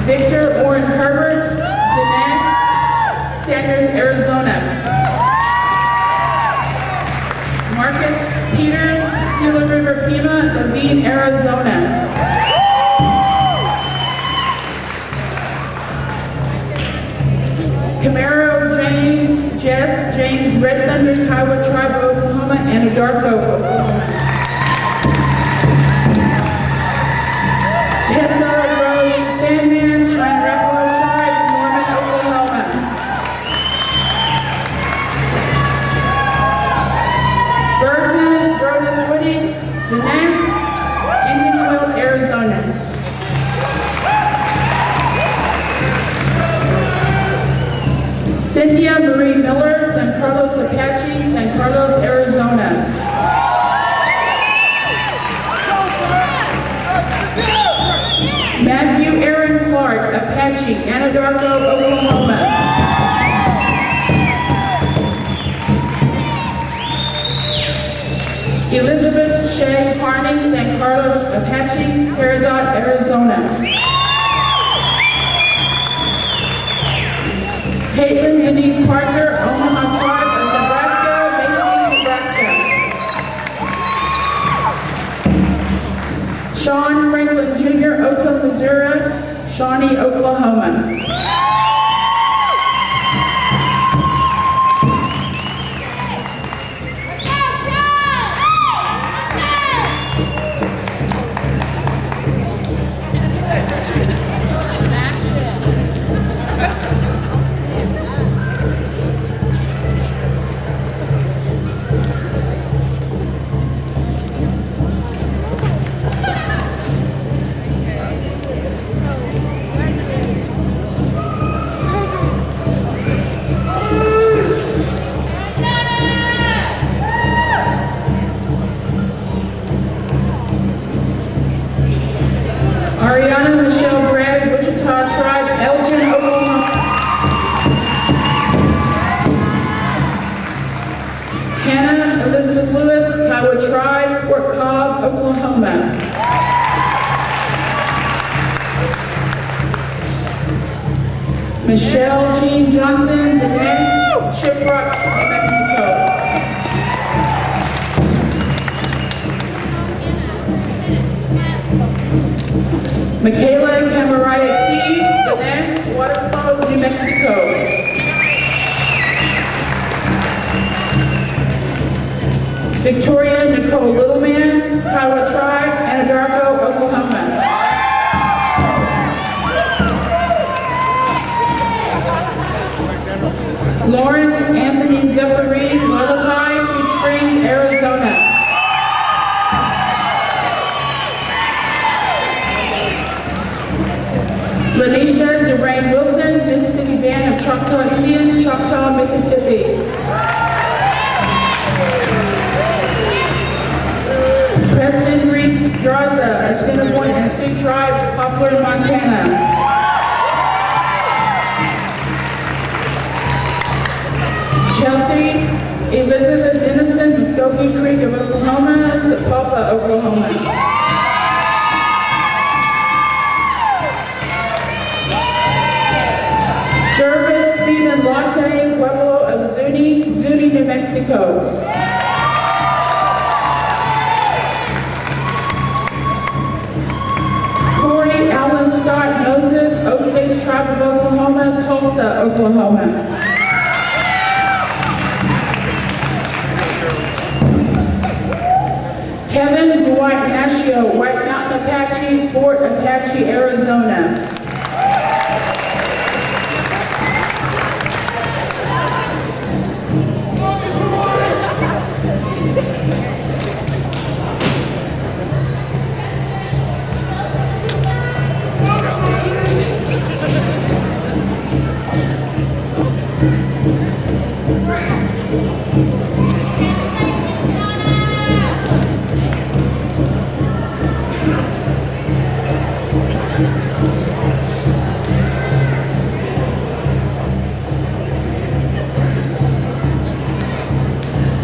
Victor Orrin Herbert, Danette, Sanders, Arizona. Marcus Peters, Gila River, Pima, Levine, Arizona. Camaro Jess James Red Thunder, Kiowa Tribe of Oklahoma, Anadarko, Oklahoma. Tessa Rose Fanman, Cheyenne Arapaho Tribe, Norman, Oklahoma. Burton Brodus Woody, Denham, Indian Wells, Arizona. Cynthia Marie Miller, San Carlos Apache, San Carlos, Arizona. Matthew Aaron Clark, Apache, Anadarko, Oklahoma. Elizabeth Shea Carney, San Carlos Apache, Peridot, Arizona. Caitlin Denise Parker, Omaha Tribe of Nebraska, Macy, Nebraska. Sean Franklin Jr., Oto, Missouri, Shawnee, Oklahoma. Ariana Michelle Bragg, Wichita Tribe, Elgin, Oklahoma. Hannah Elizabeth Lewis, Kiowa Tribe, Fort Cobb, Oklahoma. Michelle Jean Johnson, Denham, Shiprock, New Mexico. Michaela Camaraya Key, Denham, Waterfall, New Mexico. Victoria Nicole Littleman, Kiowa Tribe, Anadarko, Oklahoma. Lawrence Anthony Zephyri, Lullaby, Peach Springs, Arizona. Lanisha DeRain Wilson, Mississippi Band of Choctaw Indians, Choctaw, Mississippi. Preston Reese Draza, Assiniboine and Sioux Tribes, Poplar, Montana. Chelsea Elizabeth Dennison, Muskogee Creek of Oklahoma, Sapulpa, Oklahoma. Jervis Stephen Latte, Pueblo of Zuni, New Mexico. Corey Allen Scott Moses, Osage Tribe of Oklahoma, Tulsa, Oklahoma. Kevin Dwight Nashio, White Mountain Apache, Fort Apache, Arizona.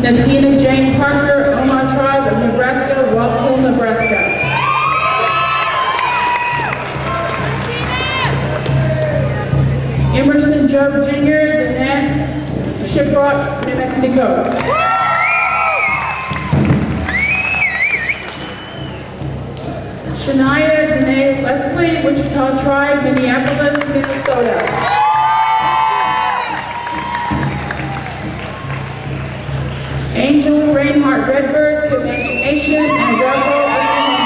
Natina Jane Parker, Omaha Tribe of Nebraska, Walkill, Nebraska. Emerson Joe Jr., Denham, Shiprock, New Mexico. Shania Danae Leslie, Wichita Tribe, Minneapolis, Minnesota. Redbird, Comanche Nation, Anadarko, Oklahoma.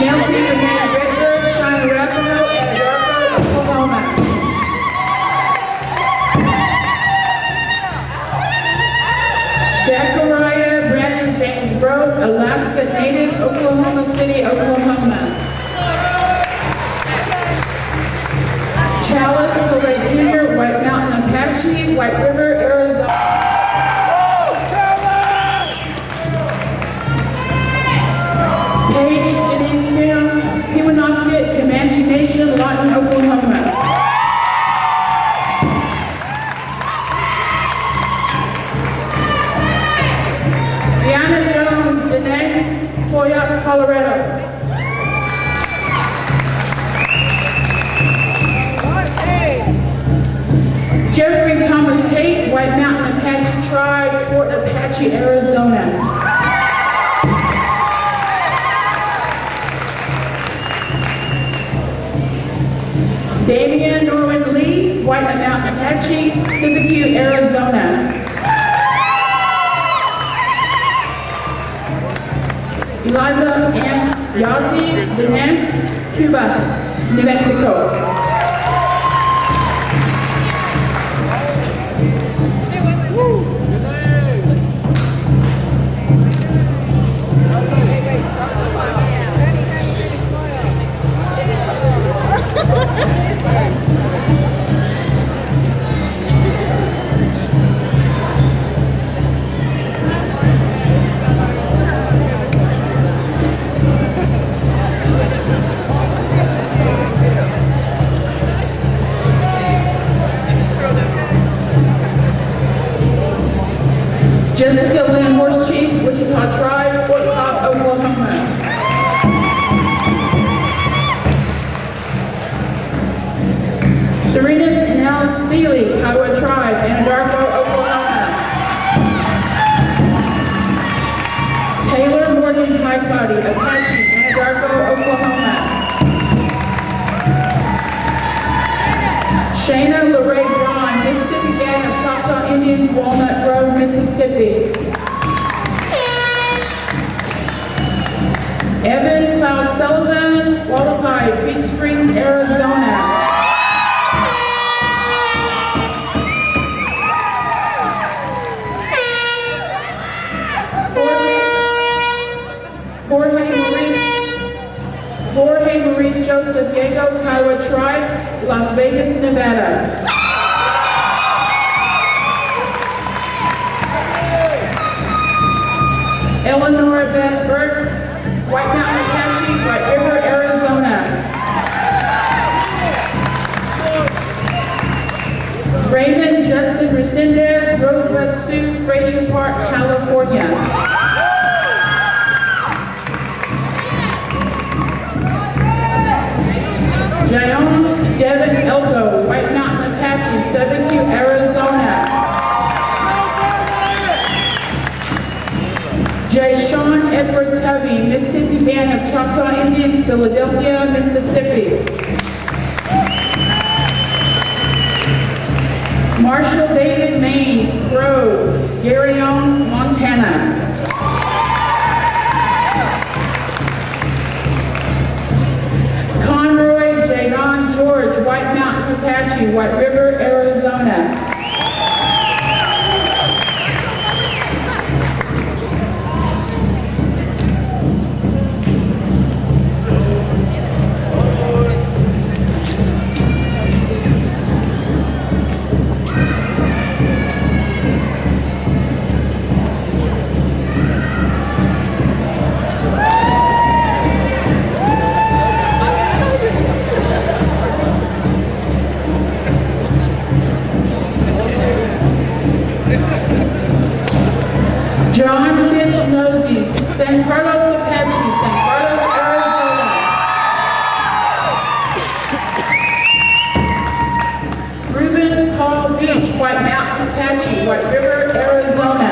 Nancy Renee Redbird, Cheyenne Arapaho, Anadarko, Oklahoma. Zachariah Brandon James Broad, Alaska native, Oklahoma City, Oklahoma. Chalice Coley Jr., White Mountain Apache, White River, Arizona. Paige Denise Pewanofkit, Comanche Nation, Lawton, Oklahoma. Brianna Jones, Dene, Toyota, Colorado. Jeffrey Thomas Tate, White Mountain Apache Tribe, Fort Apache, Arizona. Damian Norwin Lee, White Mountain Apache, Sibique, Arizona. Eliza Ann Yazzie Denem, Cuba, New Mexico. Jessica Lynn Horse Chief, Wichita Tribe, Fort Cobb, Oklahoma. Serenas and Al Seeley, Kiowa Tribe, Anadarko, Oklahoma. Taylor Morgan Piepody, Apache, Anadarko, Oklahoma. Shayna Lorraine John, Mississippi Band of Choctaw Indians, Walnut Grove, Mississippi. Evan Cloud Sullivan, Wallapai, Big Springs, Arizona. Jorge Maurice Joseph Diego, Kiowa Tribe, Las Vegas, Nevada. Eleanor Beth Burke, White Mountain Apache, White River, Arizona. Raymond Justin Resendez, Rosebud Sioux, Frazier Park, California. Jayon Devin Elko, White Mountain Apache, Sibique, Arizona. J. Sean Edward Tubby, Mississippi Band of Choctaw Indians, Philadelphia, Mississippi. Marshall David Main, Crow, Garyon, Montana. Conroy Jagon George, White Mountain Apache, White River, Arizona. John Fitz Nosey, San Carlos Apache, San Carlos, Arizona. Reuben Paul Beach, White Mountain Apache, White River, Arizona.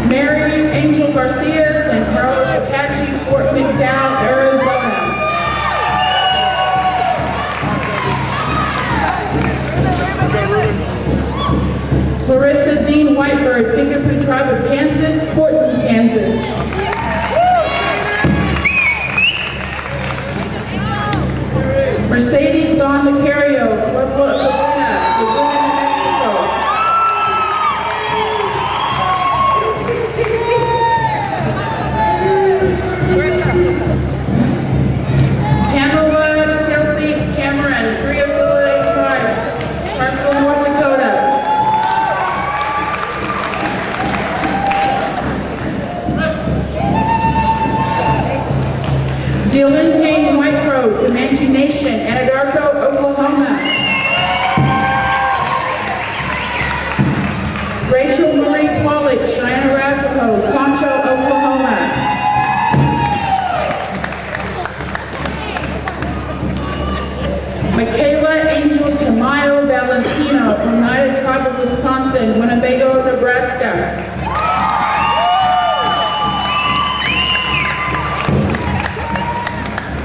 Mary Angel Garcia, San Carlos Apache, Fort McDowell, Arizona. Nightbird, Kickapoo Tribe of Kansas, Portland, Kansas. Mercedes Dawn Lucario, Pueblo of Laguna, Laguna, New Mexico. Pamela Kelsey Cameron, Free Affiliate Tribe, Parsons, North Dakota. Dylan Kane Whitecrow, Comanche Nation, Anadarko, Oklahoma. Rachel Marie Pollock, Cheyenne Arapaho, Concho, Oklahoma. Michaela Angel Tamayo Valentino, United Tribe of Wisconsin, Winnebago, Nebraska.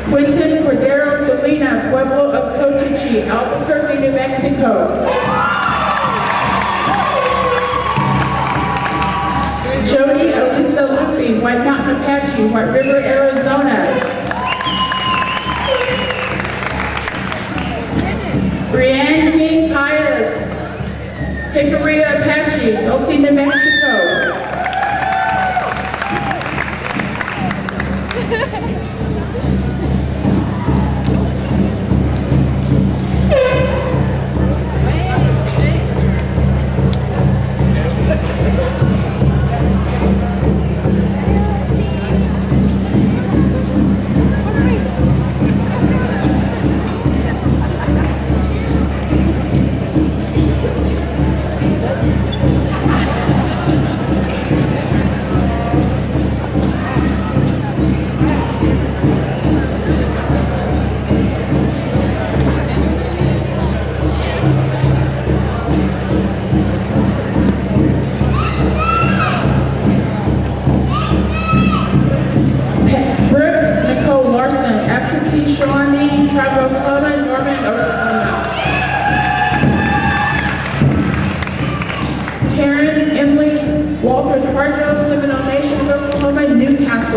Quentin Cordero Salina, Pueblo of Cochiche, Albuquerque, New Mexico. Jody Elisa Lupi, White Mountain Apache, White River, Arizona. Brianne King Paez, Hickory Apache, Dulce, New Mexico.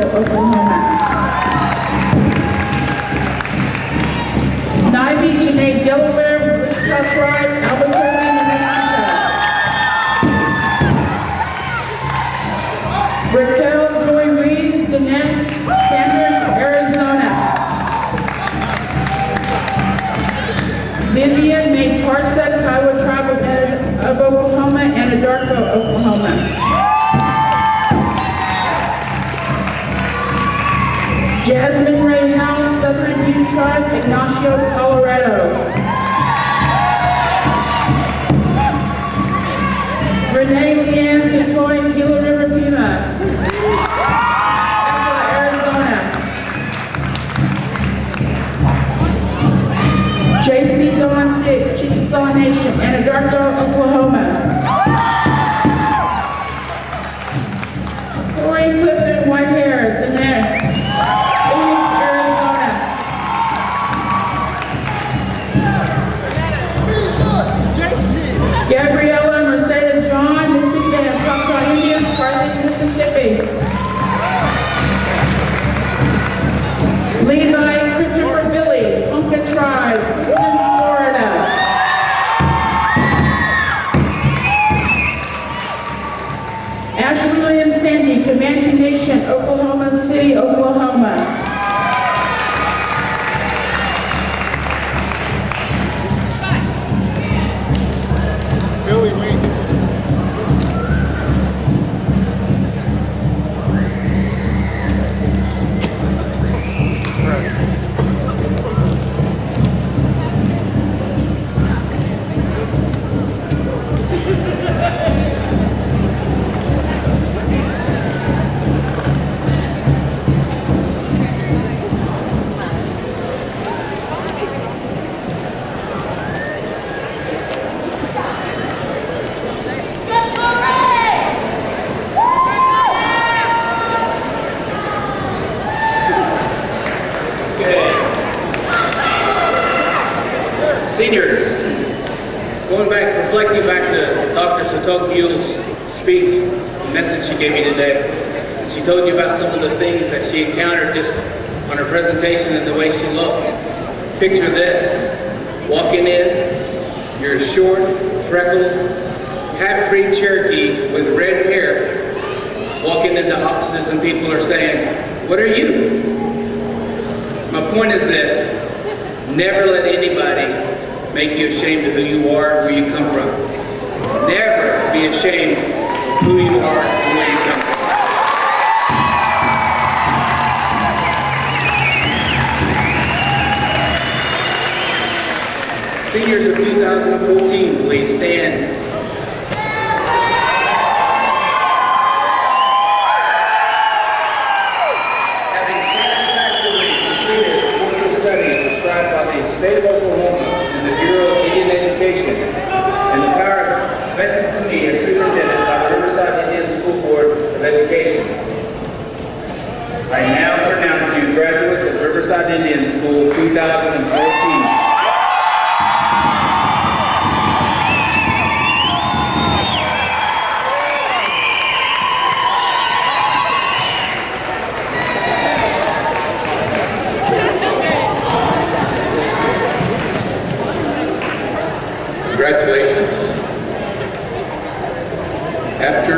Oklahoma. Nivy Janae Delaware, Wichita Tribe, Albuquerque, New Mexico. Raquel Joy Reeves, Danette Sanders, Arizona. Vivian May Tartzak, Kiowa Tribe of Oklahoma, Anadarko, Oklahoma. Jasmine Ray House, Southern Ute Tribe, Ignacio, Colorado. Renee Leanne Santoy, Gila River, Pima, Angela, Arizona. JC Dawn Stick, Chickasaw Nation, Anadarko, Oklahoma. Corey Clifton Whitehair, Lanier, Phoenix, Arizona. Gabriella Mercedes John, Mystic Band, Choctaw Indians, Carthage, Mississippi. Levi Christopher Billy, Ponca Tribe, Houston, Florida. Ashley Lynn Sandy, Comanche Nation, Oklahoma City, Oklahoma. Billy Wink. Seniors, reflecting back to Dr. Satokbuel's speech, the message she gave me today. And she told you about some of the things that she encountered just on her presentation and the way she looked. Picture this, walking in, you're short, freckled, half-breed Cherokee with red hair, walking into offices and people are saying, "What are you?" My point is this, never let anybody make you ashamed of who you are, where you come from. Never be ashamed of who you are and where you come from. Seniors of 2014, please stand. Having satisfactorily completed the course of study prescribed by the State of Oklahoma and the Bureau of Indian Education, and the power vested to me as superintendent by the Riverside Indian School Board of Education, I now pronounce you graduates of Riverside Indian School 2014. Congratulations. After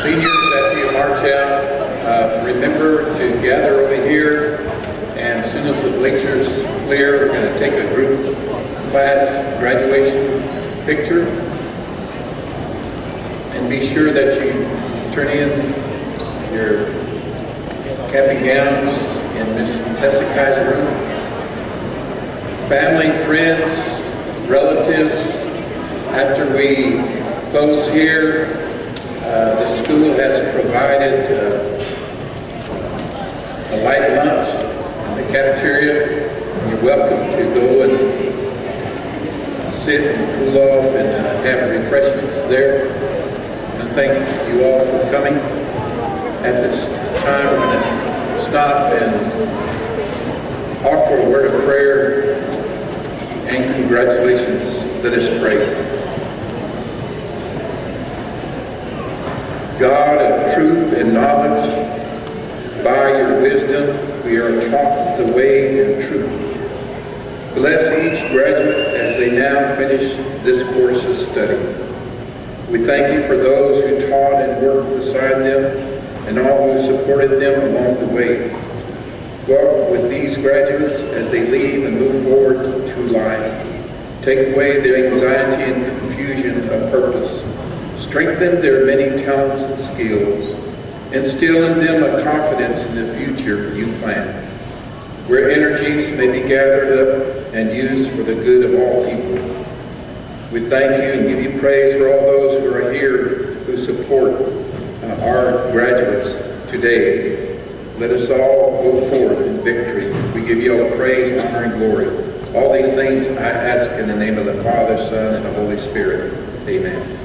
you march out, remember to gather over here, and as soon as the bleachers clear, we're going to take a group class graduation picture. And be sure that you turn in your cap and gowns in Miss Tessakai's room. Family, friends, relatives, after we close here, the school has provided a light lunch in the cafeteria. You're welcome to go and sit and cool off and have refreshments there. And thank you all for coming. At this time, we're going to stop and offer a word of prayer and congratulations. Let us pray. God of truth and knowledge, by your wisdom we are taught the way and truth. Bless each graduate as they now finish this course of study. We thank you for those who taught and worked beside them and all who supported them along the way. Walk with these graduates as they leave and move forward to life. Take away their anxiety and confusion of purpose. Strengthen their many talents and skills. Instill in them a confidence in the future you plan, where energies may be gathered up and used for the good of all people. We thank you and give you praise for all those who are here who support our graduates today. Let us all go forth in victory. We give you all the praise, honor, and glory. All these things I ask in the name of the Father, Son, and the Holy Spirit. Amen.